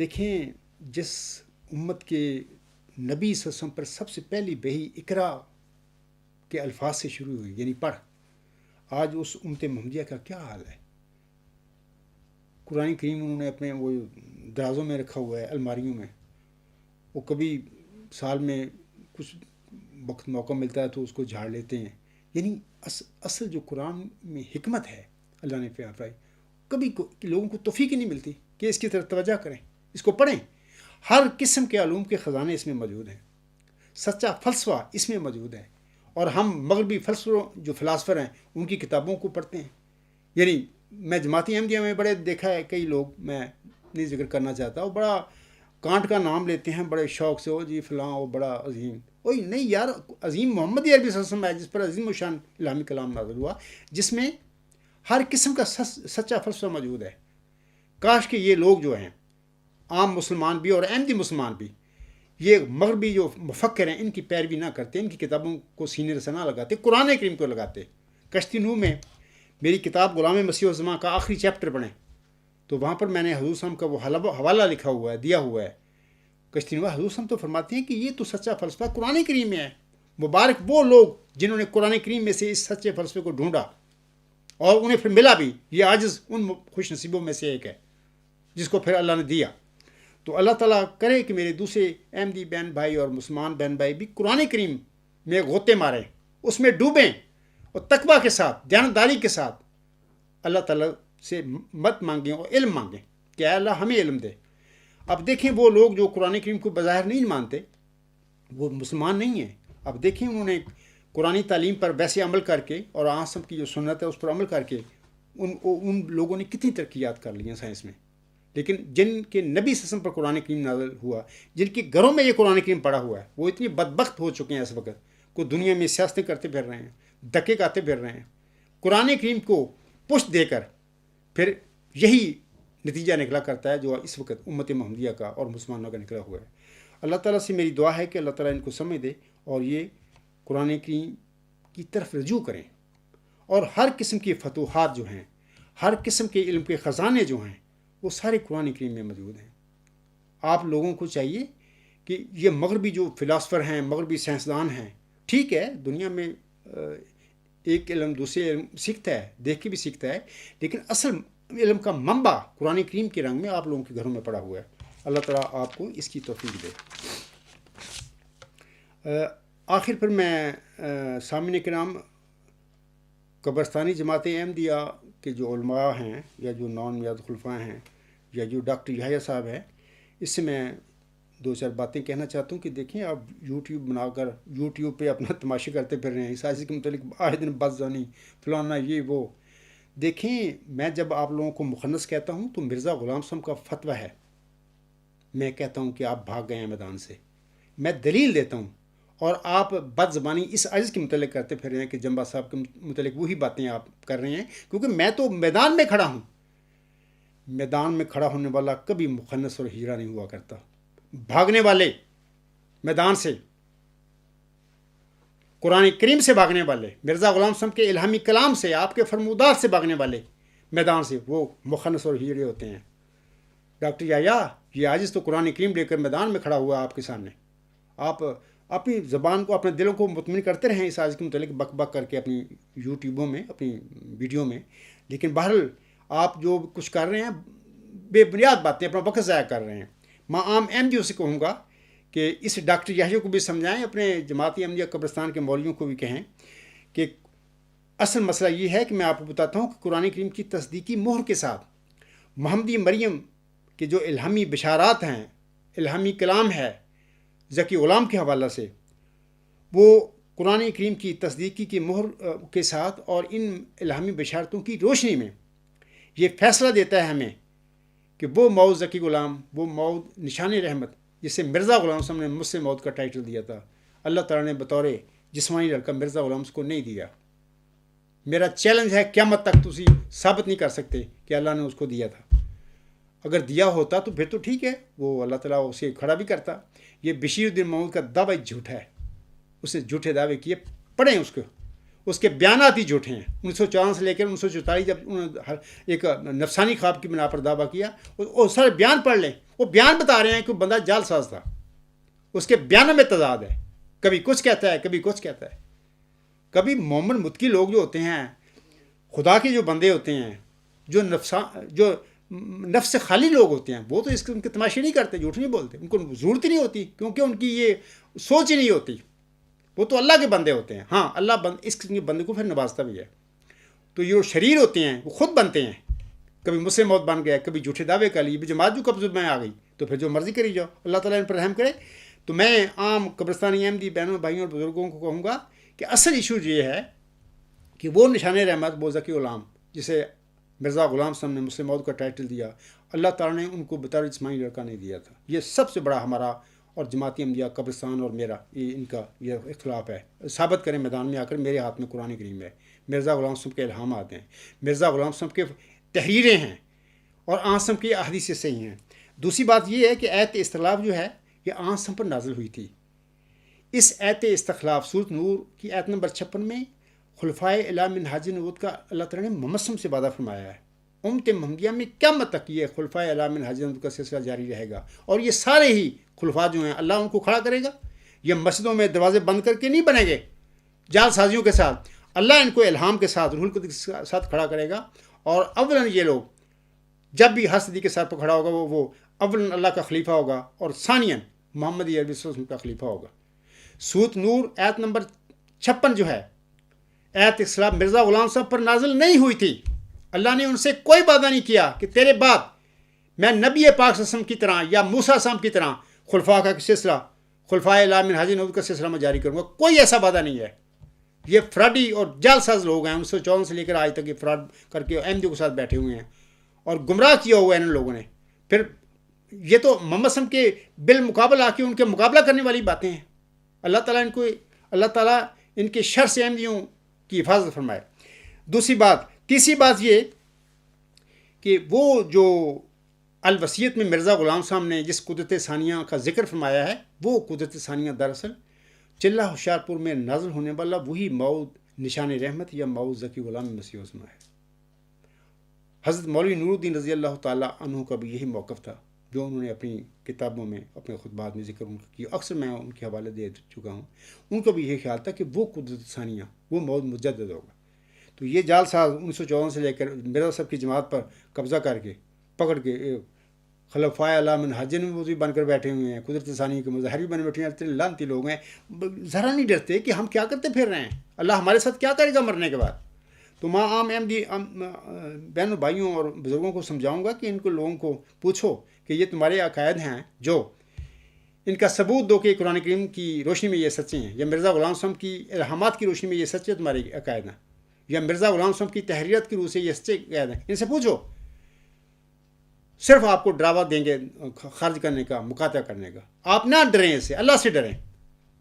دیکھیں، جس امت کے نبی صلی اللہ علیہ وسلم پر سب سے پہلی وحی اقرا کے الفاظ سے شروع ہوئی، یعنی پڑھ، آج اس امت محمدیہ کا کیا حال ہے؟ قرآن کریم انہوں نے اپنے وہ درازوں میں رکھا ہوا ہے، الماریوں میں. وہ کبھی سال میں کچھ وقت موقع ملتا ہے تو اس کو جھاڑ لیتے ہیں. یعنی اصل جو قرآن میں حکمت ہے اللہ نے فرمائی، کبھی لوگوں کو توفیق ہی نہیں ملتی کہ اس کی طرف توجہ کریں، اس کو پڑھیں. ہر قسم کے علوم کے خزانے اس میں موجود ہیں، سچا فلسفہ اس میں موجود ہے. اور ہم مغربی فلسفوں جو فلاسفر ہیں ان کی کتابوں کو پڑھتے ہیں. یعنی میں جماعتی احمدیہ میں بڑے دیکھا ہے کئی لوگ، میں نہیں ذکر کرنا چاہتا، وہ بڑا کانٹ کا نام لیتے ہیں بڑے شوق سے، وہ جی فلاں وہ بڑا عظیم. وہی نہیں یار، عظیم محمد عربی صلی اللہ علیہ وسلم ہے جس پر عظیم الشان الہامی کلام نازل ہوا، جس میں ہر قسم کا سچا فلسفہ موجود ہے. کاش کہ یہ لوگ جو ہیں، عام مسلمان بھی اور احمدی مسلمان بھی، یہ مغربی جو مفکر ہیں ان کی پیروی نہ کرتے، ان کی کتابوں کو سینے سے نہ لگاتے، قرآن کریم کو لگاتے. کشتی نوح میں میری کتاب غلام مسیح الزمان کا آخری چیپٹر پڑھیں تو وہاں پر میں نے حضور صلی اللہ علیہ وسلم کا وہ حوالہ لکھا ہوا ہے، دیا ہوا ہے. کشتی نوح حضور صلی اللہ علیہ وسلم تو فرماتے ہیں کہ یہ تو سچا فلسفہ قرآن کریم میں ہے. مبارک وہ لوگ جنہوں نے قرآن کریم میں سے اس سچے فلسفے کو ڈھونڈا اور انہیں پھر ملا بھی. یہ عاجز ان خوش نصیبوں میں سے ایک ہے جس کو پھر اللہ نے دیا. تو اللہ تعالیٰ کرے کہ میرے دوسرے احمدی بہن بھائی اور مسلمان بہن بھائی بھی قرآن کریم میں غوطے ماریں، اس میں ڈوبیں اور تقویٰ کے ساتھ، دیانتداری کے ساتھ اللہ تعالیٰ سے مت مانگیں اور علم مانگیں کہ اے اللہ ہمیں علم دے. اب دیکھیں وہ لوگ جو قرآن کریم کو بظاہر نہیں مانتے وہ مسلمان نہیں ہیں. اب دیکھیں انہوں نے قرآنی تعلیم پر ویسے عمل کر کے اور آسم کی جو سنت ہے اس پر عمل کر کے ان لوگوں نے کتنی ترقیات کر لی ہیں سائنس میں. لیکن جن کے نبی صلی اللہ علیہ وسلم پر قرآن کریم نازل ہوا، جن کے گھروں میں یہ قرآن کریم پڑا ہوا ہے، وہ اتنی بدبخت ہو چکے ہیں اس وقت کو دنیا میں سیاستیں کرتے پھر رہے ہیں، دھکے کھاتے پھر رہے ہیں. قرآن کریم کو پشت دے کر پھر یہی نتیجہ نکلا کرتا ہے جو اس وقت امت محمدیہ کا اور مسلمانوں کا نکلا ہوا ہے. اللہ تعالیٰ سے میری دعا ہے کہ اللہ تعالیٰ ان کو سمجھ دے اور یہ قرآن کریم کی طرف رجوع کریں اور ہر قسم کی فتوحات جو ہیں، ہر قسم کے علم کے خزانے جو ہیں وہ سارے قرآن کریم میں موجود ہیں. آپ لوگوں کو چاہیے کہ یہ مغربی جو فلاسفر ہیں، مغربی سائنسدان ہیں، ٹھیک ہے دنیا میں ایک علم دوسرے علم سیکھتا ہے، دیکھ کے بھی سیکھتا ہے، لیکن اصل علم کا منبع قرآن کریم کے رنگ میں آپ لوگوں کے گھروں میں پڑا ہوا ہے. اللہ تعالیٰ آپ کو اس کی توفیق دے. آخر پر میں سامعین کرام، قبرستانی جماعت احمدیہ کے جو علماء ہیں یا جو نان میاد خلفاء ہیں یا جو ڈاکٹر یحییٰ صاحب ہیں، اس سے میں دو چار باتیں کہنا چاہتا ہوں کہ دیکھیں آپ یوٹیوب بنا کر یوٹیوب پہ اپنا تماشے کرتے پھر رہے ہیں، سائنس کے متعلق آئے دن بدزانی فلانا یہ وہ. دیکھیں میں جب آپ لوگوں کو مخنث کہتا ہوں تو مرزا غلام صاحب کا فتویٰ ہے. میں کہتا ہوں کہ آپ بھاگ گئے ہیں میدان سے، میں دلیل دیتا ہوں اور آپ بد زبانی اس عجز کے متعلق کرتے پھر رہے ہیں کہ جمبا صاحب کے متعلق وہی باتیں آپ کر رہے ہیں، کیونکہ میں تو میدان میں کھڑا ہوں. میدان میں کھڑا ہونے والا کبھی مخنث اور ہجرا نہیں ہوا کرتا. بھاگنے والے میدان سے، قرآن کریم سے بھاگنے والے، مرزا غلام صاحب کے الہامی کلام سے، آپ کے فرمودات سے بھاگنے والے میدان سے، وہ مخنث اور ہجرے ہوتے ہیں. ڈاکٹر یحییٰ یہ عاجز تو قرآن کریم لے کر میدان میں کھڑا ہوا آپ کے سامنے. آپ اپنی زبان کو، اپنے دلوں کو مطمئن کرتے رہیں اس عاجز کے متعلق بک بک کر کے اپنی یوٹیوبوں میں، اپنی ویڈیو میں، لیکن بہرحال آپ جو کچھ کر رہے ہیں بے بنیاد باتیں، اپنا وقت ضائع کر رہے ہیں. میں عام احمدیوں سے کہوں گا کہ اس ڈاکٹر یحییٰ کو بھی سمجھائیں، اپنے جماعتی احمدیہ قبرستان کے مولویوں کو بھی کہیں کہ اصل مسئلہ یہ ہے کہ میں آپ کو بتاتا ہوں کہ قرآن کریم کی تصدیقی مہر کے ساتھ محمدی مریم کے جو الہامی بشارات ہیں، الہامی کلام ہے ذکی غلام کے حوالہ سے، وہ قرآن کریم کی تصدیقی کی مہر کے ساتھ اور ان الہامی بشارتوں کی روشنی میں یہ فیصلہ دیتا ہے ہمیں کہ وہ موت ذکی غلام، وہ موت نشان رحمت جسے مرزا غلام صاحب نے مجھ سے موت کا ٹائٹل دیا تھا، اللہ تعالیٰ نے بطور جسمانی لڑکا مرزا غلام کو نہیں دیا. میرا چیلنج ہے قیامت تک تسی ثابت نہیں کر سکتے کہ اللہ نے اس کو دیا تھا. اگر دیا ہوتا تو پھر تو ٹھیک ہے، وہ اللہ تعالیٰ اسے کھڑا بھی کرتا. یہ بشیر الدین محمود کا دعویٰ جھوٹا ہے، اس نے جھوٹے دعوے کیے. پڑھیں اس کے بیانات ہی جھوٹے ہیں. 1954 سے لے کر 1944 جب انہوں نے ایک نفسانی خواب کی بنا پر دعویٰ کیا، وہ سارے بیان پڑھ لیں، وہ بیان بتا رہے ہیں کہ وہ بندہ جال ساز تھا، اس کے بیانوں میں تضاد ہے، کبھی کچھ کہتا ہے کبھی کچھ کہتا ہے. کبھی مومن متقی لوگ جو ہوتے ہیں، خدا کے جو بندے ہوتے ہیں، جو نفس سے خالی لوگ ہوتے ہیں، وہ تو اس ان کے تماشے نہیں کرتے، جھوٹ نہیں بولتے، ان کو ضرورت ہی نہیں ہوتی، کیونکہ ان کی یہ سوچ ہی نہیں ہوتی. وہ تو اللہ کے بندے ہوتے ہیں. ہاں اللہ اس قسم کے بندے کو پھر نوازتا بھی ہے. تو یہ شریر ہوتے ہیں وہ خود بنتے ہیں، کبھی مسلم موت بن گیا، کبھی جھوٹے دعوے کر لیے، جماعت جو قبضے میں آ گئی تو پھر جو مرضی کری جاؤ، اللہ تعالیٰ ان پر رحم کرے. تو میں عام قبرستانی احمدی بہنوں بھائیوں اور بزرگوں کو کہوں گا کہ اصل ایشو یہ ہے کہ وہ نشان رحمت بوزکی غلام، جسے مرزا غلام صاحب نے مسلم موت کا ٹائٹل دیا، اللہ تعالیٰ نے ان کو بطور جسمانی لڑکا نہیں دیا تھا. یہ سب سے بڑا ہمارا اور جماعتی احمدیہ قبرستان اور میرا ان کا یہ اختلاف ہے. ثابت کریں میدان میں آ کر، میرے ہاتھ میں قرآن کریم ہے، مرزا غلام صاحب کے الہامات ہیں، مرزا غلام صاحب کے تحریریں ہیں، اور آنسم کی احادیث صحیح ہیں. دوسری بات یہ ہے کہ ایت استخلاف جو ہے یہ آنسم پر نازل ہوئی تھی. اس ایت استخلاف سورۃ نور کی ایت نمبر 56 میں خلفائے الی منہاج نبوت کا اللہ تعالیٰ نے محمد سے وعدہ فرمایا ہے. امت محمدیہ میں قیامت تک یہ خلفائے الی منہاج نبوت کا سلسلہ جاری رہے گا، اور یہ سارے ہی خلفاء جو ہیں اللہ ان کو کھڑا کرے گا. یہ مسجدوں میں دروازے بند کر کے نہیں بنے گے جال سازیوں کے ساتھ، اللہ ان کو الہام کے ساتھ روح القدس کے ساتھ کھڑا کرے گا. اور اولاً یہ لوگ جب بھی ہر صدی کے سر پر کھڑا ہوگا وہ اولاً اللہ کا خلیفہ ہوگا، اور ثانیاً محمد عربی صلی اللہ علیہ وسلم کا خلیفہ ہوگا. سورۃ نور ایت نمبر 56 جو ہے، ایت اصلاح مرزا غلام صاحب پر نازل نہیں ہوئی تھی. اللہ نے ان سے کوئی وعدہ نہیں کیا کہ تیرے بعد میں نبی پاک صلی اللہ علیہ وسلم کی طرح یا موسیٰ صاحب کی طرح خلفاء کا سلسلہ، خلفائے الی منہاج نبوت کا سلسلہ میں جاری کروں گا. کوئی ایسا وعدہ نہیں ہے. یہ فراڈی اور جعل ساز لوگ ہیں، 1954 سے لے کر آج تک یہ فراڈ کر کے احمدیوں کے ساتھ بیٹھے ہوئے ہیں اور گمراہ کیا ہوا ہے ان لوگوں نے. پھر یہ تو محمد صلی اللہ علیہ وسلم کے بالمقابل آ کے ان کے مقابلہ کرنے والی باتیں ہیں. اللہ تعالیٰ ان کے شر سے احمدیوں کی حفاظت فرمائے. تیسری بات یہ کہ وہ جو الوصیت میں مرزا غلام صاحب نے جس قدرت ثانیہ کا ذکر فرمایا ہے، وہ قدرت ثانیہ دراصل چلہ ہوشیارپور میں نازل ہونے والا وہی موعود نشان رحمت یا موعود ذکی غلام مسیح عظمہ ہے. حضرت مولوی نور الدین رضی اللہ تعالیٰ عنہ کا بھی یہی موقف تھا جو انہوں نے اپنی کتابوں میں اپنے خطبات میں ذکر کیا. اکثر میں ان کے حوالے دے چکا ہوں. ان کا بھی یہی خیال تھا کہ وہ قدرت ثانیہ وہ موعود مجدد ہوگا. تو یہ جعل ساز 1954 سے لے کر مرزا صاحب کی جماعت پر قبضہ کر کے پکڑ کے خلفائے الی منہاج نبوت بھی بن کر بیٹھے ہوئے ہیں، قدرت ثانیہ کے مظاہر بھی بن بیٹھے ہیں. اتنے لعنتی لوگ ہیں، ذرا نہیں ڈرتے کہ ہم کیا کرتے پھر رہے ہیں، اللہ ہمارے ساتھ کیا کرے گا مرنے کے بعد. تو میں عام احمدی بہنوں بھائیوں اور بزرگوں کو سمجھاؤں گا کہ ان کو لوگوں کو پوچھو کہ یہ تمہارے عقائد ہیں، جو ان کا ثبوت دو کہ قرآن کریم کی روشنی میں یہ سچے ہیں، یا مرزا غلام صاحب کی الہامات کی روشنی میں یہ سچے تمہارے عقائد ہیں، یا مرزا غلام صاحب کی تحریرات کی روح سے یہ سچے عقائد ہیں. ان سے پوچھو. صرف آپ کو ڈراوا دیں گے خارج کرنے کا، مقاطع کرنے کا. آپ نہ ڈریں، اس سے اللہ سے ڈریں.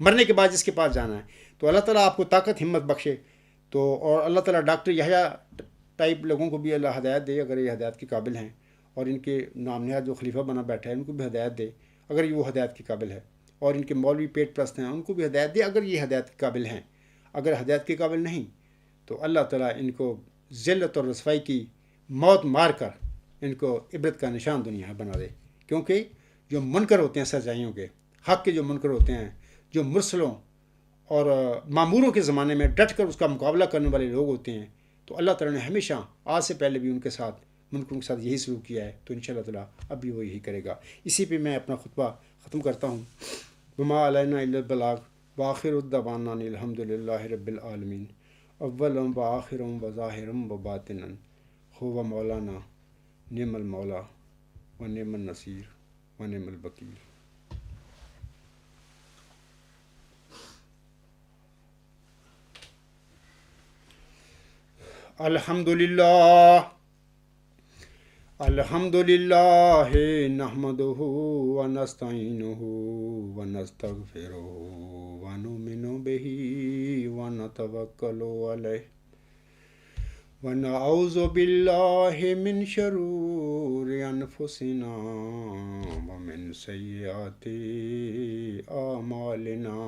مرنے کے بعد جس کے پاس جانا ہے تو اللہ تعالیٰ آپ کو طاقت ہمت بخشے. تو اور اللہ تعالیٰ ڈاکٹر یحییٰ ٹائپ لوگوں کو بھی اللہ ہدایت دے اگر یہ ہدایت کے قابل ہیں، اور ان کے نام نہاد جو خلیفہ بنا بیٹھا ہے ان کو بھی ہدایت دے اگر یہ وہ ہدایت کے قابل ہے، اور ان کے مولوی پیٹ پرست ہیں ان کو بھی ہدایت دے اگر یہ ہدایت کے قابل ہیں. اگر ہدایت کے قابل نہیں تو اللہ تعالیٰ ان کو ذلت اور رسوائی کی موت مار کر ان کو عبرت کا نشان دنیا بنا دے. کیونکہ جو منکر ہوتے ہیں سچائیوں کے، حق کے جو منکر ہوتے ہیں، جو مرسلوں اور معموروں کے زمانے میں ڈٹ کر اس کا مقابلہ کرنے والے لوگ ہوتے ہیں، تو اللہ تعالیٰ نے ہمیشہ آج سے پہلے بھی ان کے ساتھ منکروں کے ساتھ یہی سلوک کیا ہے، تو انشاءاللہ تعالیٰ اب بھی وہ یہی کرے گا. اسی پہ میں اپنا خطبہ ختم کرتا ہوں. وما علینا الا البلاغ وآخر الدعوانا ان الحمد للہ رب العالمین. اول و آخر و ظاہر و باطنا هو مولانا نعم المولا و نعم النصیر و نعم الوکیل. الحمد للہ نحمدہ و نستعینہ و نستغفرہ و نؤمن بہ و نتوکل علیہ و نعوذ باللہ من شرور انفسنا و من سیئات اعمالنا.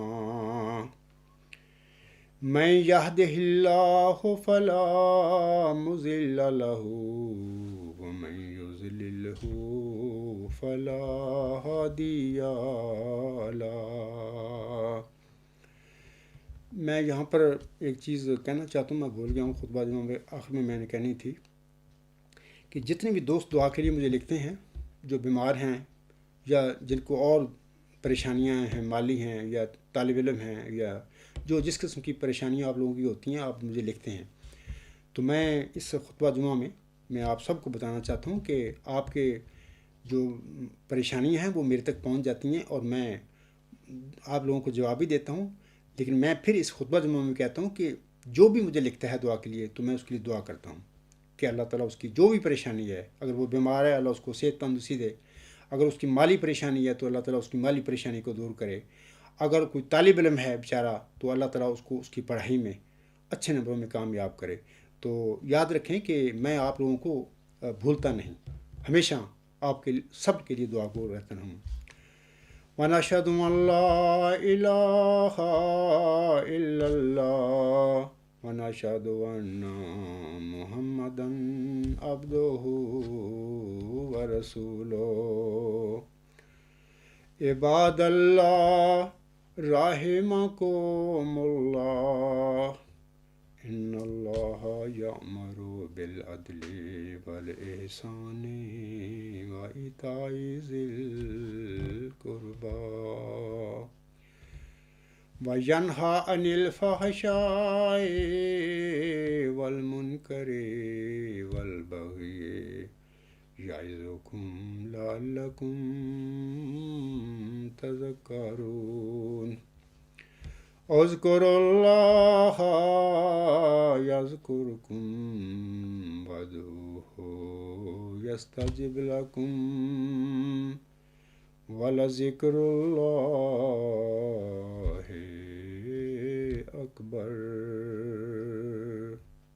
من یهده اللہ فلا مضل له ومن یضللہ فلا هادي له۔ میں یہاں پر ایک چیز کہنا چاہتا ہوں، میں بھول گیا ہوں، خطبہ جمعہ میں آخر میں نے کہنی تھی کہ جتنے بھی دوست دعا کے لیے مجھے لکھتے ہیں، جو بیمار ہیں یا جن کو اور پریشانیاں ہیں، مالی ہیں یا طالب علم ہیں، یا جو جس قسم کی پریشانیاں آپ لوگوں کی ہوتی ہیں، آپ مجھے لکھتے ہیں، تو میں اس خطبہ جمعہ میں آپ سب کو بتانا چاہتا ہوں کہ آپ کے جو پریشانیاں ہیں وہ میرے تک پہنچ جاتی ہیں، اور میں آپ لوگوں کو جواب بھی دیتا ہوں، لیکن میں پھر اس خطبہ جمعہ میں کہتا ہوں کہ جو بھی مجھے لکھتا ہے دعا کے لیے، تو میں اس کے لیے دعا کرتا ہوں کہ اللہ تعالیٰ اس کی جو بھی پریشانی ہے، اگر وہ بیمار ہے اللہ اس کو صحت تندرستی دے، اگر اس کی مالی پریشانی ہے تو اللہ تعالیٰ اس کی مالی پریشانی کو دور کرے، اگر کوئی طالب علم ہے بیچارہ تو اللہ تعالیٰ اس کو اس کی پڑھائی میں اچھے نمبروں میں کامیاب کرے۔ تو یاد رکھیں کہ میں آپ لوگوں کو بھولتا نہیں، ہمیشہ آپ کے سب کے لیے دعا گو رہتا ہوں۔ وَنَشْهَدُ أَن لَّا إِلَٰهَ إِلَّا اللَّهُ وَنَشْهَدُ أَنَّ مُحَمَّدًا عَبْدُهُ وَرَسُولُهُ۔ عباد اللہ رحمکم اللہ، ان اللہ یأمر بالعدل والإحسان وإیتاء ذی القربى وینہی عن الفحشاء والمنکر والبغی یعظکم لعلکم تذکرون۔ اذکروا اللہ یذکرکم وادعوہ یستجب لکم ولذکر اللہ اکبر۔